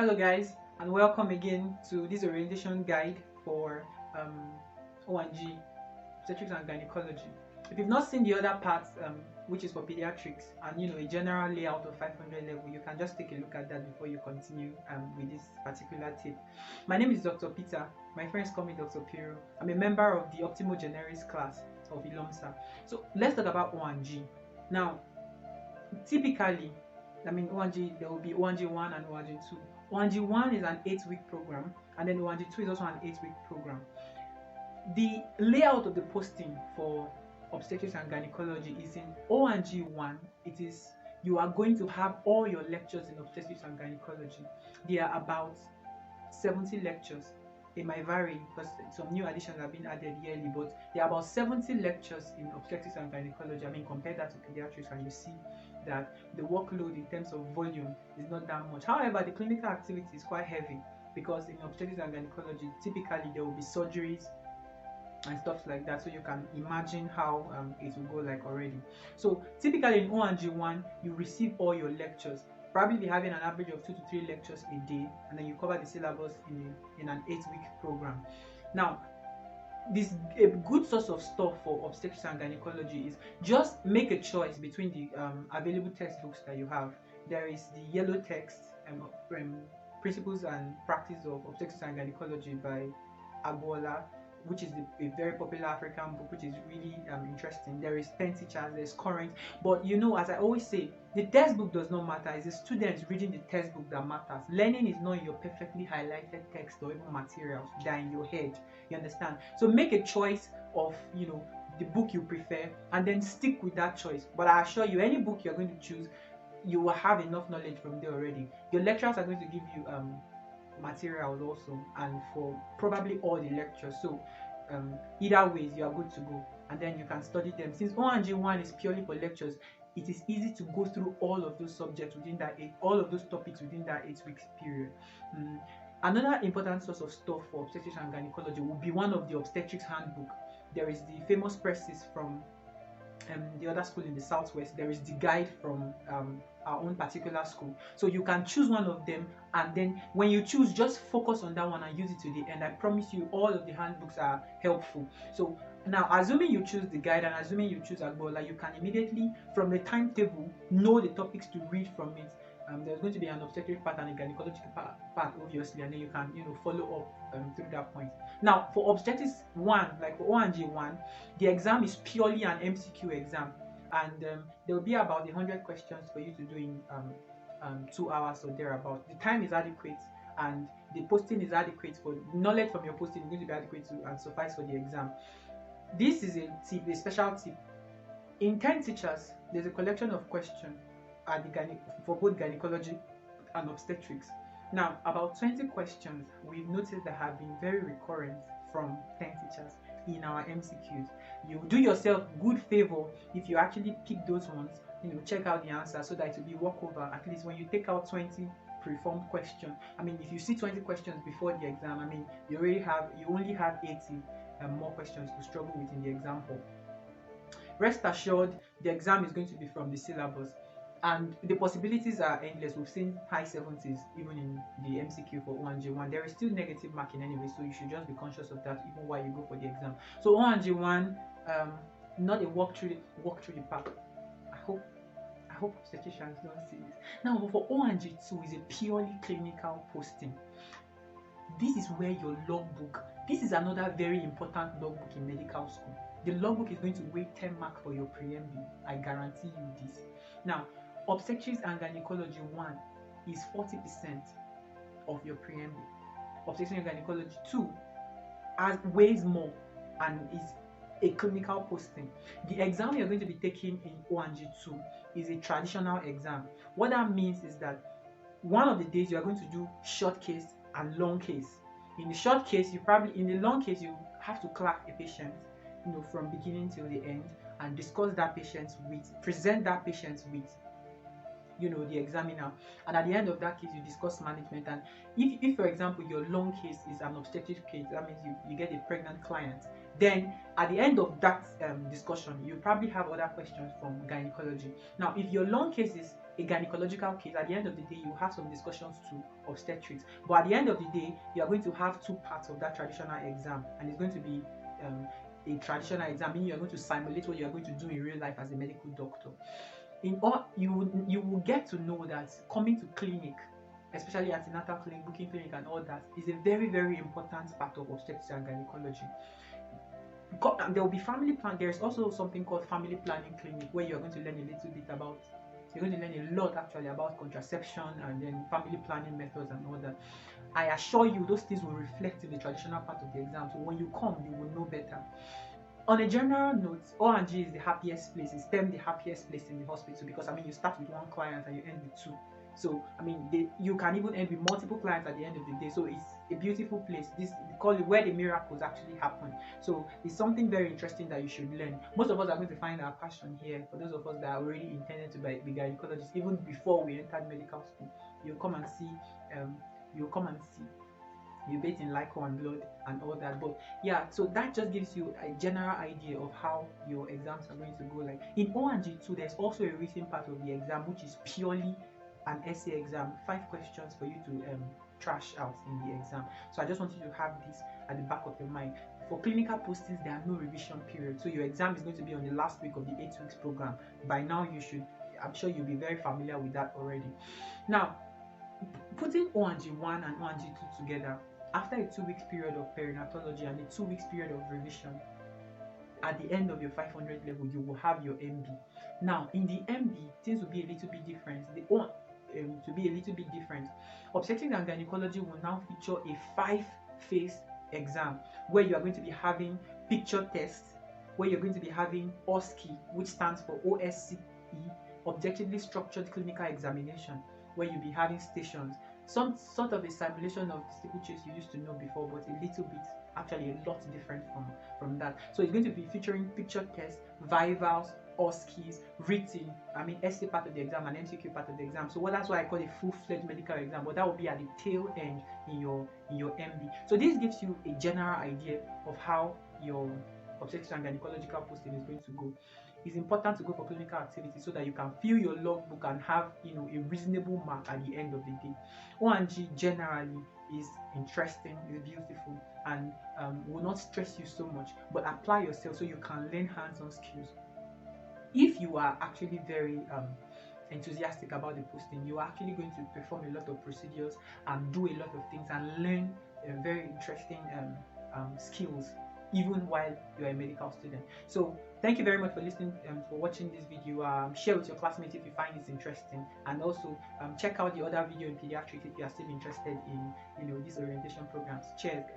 Hello guys, and welcome again to this orientation guide for O&G, obstetrics and gynecology. If you've not seen the other parts, which is for pediatrics, and a general layout of 500 level, you can just take a look at that before you continue with this particular tip. My name is Dr. Peter. My friends call me Dr. Piero. I'm a member of the Optimal Generis class of ILOMSA. So let's talk about O&G. Now, typically, O&G, there will be O&G 1 and O&G 2. O&G 1 is an 8-week program, and then O&G 2 is also an 8-week program. The layout of the posting for obstetrics and gynecology is in O&G 1. It is you are going to have all your lectures in obstetrics and gynecology. There are about 70 lectures. They might vary because some new additions have been added yearly, but there are about 70 lectures in obstetrics and gynecology. Compare that to pediatrics, and you see that the workload in terms of volume is not that much. However, the clinical activity is quite heavy because in obstetrics and gynecology, typically there will be surgeries and stuff like that, so you can imagine how it will go like already. So typically in O&G 1, you receive all your lectures, probably be having an average of 2 to 3 lectures a day, and then you cover the syllabus in an 8-week program. Now, this a good source of stuff for obstetrics and gynecology is just make a choice between the available textbooks that you have. There is the yellow text, Principles and Practice of Obstetrics and Gynecology by Agbola, which is a very popular African book, which is really interesting. There is 10 teachers, there's current, but as I always say, the textbook does not matter. It's the students reading the textbook that matters. Learning is not your perfectly highlighted text or even materials that are in your head. You understand? So make a choice of the book you prefer, and then stick with that choice. But I assure you, any book you're going to choose, you will have enough knowledge from there already. Your lecturers are going to give you materials also, and for probably all the lectures. So either ways, you are good to go, and then you can study them. Since O&G 1 is purely for lectures, it is easy to go through all of those subjects within that all of those topics within that 8-week period. Another important source of stuff for obstetrics and gynecology will be one of the obstetrics handbook. There is the famous presses from the other school in the southwest. There is the guide from our own particular school. So you can choose one of them, and then when you choose, just focus on that one and use it to the end. I promise you, all of the handbooks are helpful. So now, assuming you choose the guide and assuming you choose Agbola, you can immediately, from the timetable, know the topics to read from it. There's going to be an obstetric part and a gynecological part, obviously, and then you can follow up through that point. Now, for obstetrics 1, like for O&G 1, the exam is purely an MCQ exam, and there will be about 100 questions for you to do in 2 hours or thereabout. The time is adequate, and the posting is adequate. For knowledge from your posting is going to be adequate to and suffice for the exam. This is a special tip. In 10 teachers, there's a collection of questions for both gynecology and obstetrics. Now, about 20 questions we've noticed that have been very recurrent from 10 teachers in our MCQs. You do yourself good favor if you actually pick those ones, check out the answer so that it will be walkover. At least when you take out 20 preformed questions, if you see 20 questions before the exam, you only have 80 more questions to struggle with in the exam hall. Rest assured, the exam is going to be from the syllabus, and the possibilities are endless. We've seen high 70s even in the MCQ for O&G 1. There is still negative marking anyway, so you should just be conscious of that even while you go for the exam. So O&G 1, not a walk through the park. I hope obstetricians don't see this. Now, for O&G 2 is a purely clinical posting. This is where your logbook. This is another very important logbook in medical school. The logbook is going to weigh 10 marks for your preamble. I guarantee you this. Now, obstetrics and gynecology 1 is 40% of your preamble. Obstetrics and gynecology 2 weighs more and is a clinical posting. The exam you're going to be taking in O&G 2 is a traditional exam. What that means is that one of the days you are going to do short case and long case. In the short case, in the long case, you have to clerk a patient, from beginning till the end, and present that patient with the examiner, and at the end of that case you discuss management. And if for example your long case is an obstetric case, that means you get a pregnant client, then at the end of that discussion you probably have other questions from gynecology. Now, if your long case is a gynecological case, at the end of the day, you have some discussions to obstetrics. But at the end of the day, you are going to have two parts of that traditional exam, and it's going to be a traditional exam, meaning you are going to simulate what you are going to do in real life as a medical doctor. In all, you will get to know that coming to clinic, especially antenatal clinic, booking clinic, and all that, is a very, very important part of obstetrics and gynecology. There will be family plan. There's also something called family planning clinic, where you're going to learn a little bit about. You're going to learn a lot actually about contraception and then family planning methods and all that. I assure you, those things will reflect in the traditional part of the exam. So when you come, you will know better. On a general note, O&G is the happiest place. It's them the happiest place in the hospital, because I mean, you start with one client and you end with two. So I mean, you can even end with multiple clients at the end of the day. So it's a beautiful place. This, they call it where the miracles actually happen. So it's something very interesting that you should learn. Most of us are going to find our passion here. For those of us that are already intended to be gynecologists, even before we entered medical school, you'll come and see. You'll come and see. You bathe in liquor and blood and all that. But yeah, so that just gives you a general idea of how your exams are going to go. Like in O&G2, there's also a written part of the exam, which is purely an essay exam, 5 questions for you to trash out in the exam. So I just want you to have this at the back of your mind. For clinical postings, there are no revision periods, so your exam is going to be on the last week of the 8 weeks program. By now, I'm sure you'll be very familiar with that already. Now, putting O&G1 and O&G2 together, after a 2 weeks period of perinatology and a 2 weeks period of revision, at the end of your 500 level, you will have your MB. Now, in the MB, things will be a little bit different. To be a little bit different. Obstetrics and gynecology will now feature a 5-phase exam, where you are going to be having picture tests, where you're going to be having OSCE, which stands for OSCE, Objectively Structured Clinical Examination, where you'll be having stations, some sort of a simulation of the steeplechase you used to know before, but a little bit, actually a lot different from that. So it's going to be featuring picture tests, vivals, OSCEs, written, essay part of the exam and MCQ part of the exam. So that's why I call it full-fledged medical exam, but that will be at the tail end in your MB. So this gives you a general idea of how your obstetrics and gynecological posting is going to go. It's important to go for clinical activity so that you can fill your logbook and have a reasonable mark at the end of the day. O&G generally is interesting, is beautiful, and will not stress you so much, but apply yourself so you can learn hands-on skills. If you are actually very enthusiastic about the posting, you are actually going to perform a lot of procedures and do a lot of things and learn very interesting skills, even while you're a medical student. So thank you very much for listening, for watching this video. Share with your classmates if you find this interesting, and also check out the other video in pediatrics if you are still interested in these orientation programs. Cheers, guys.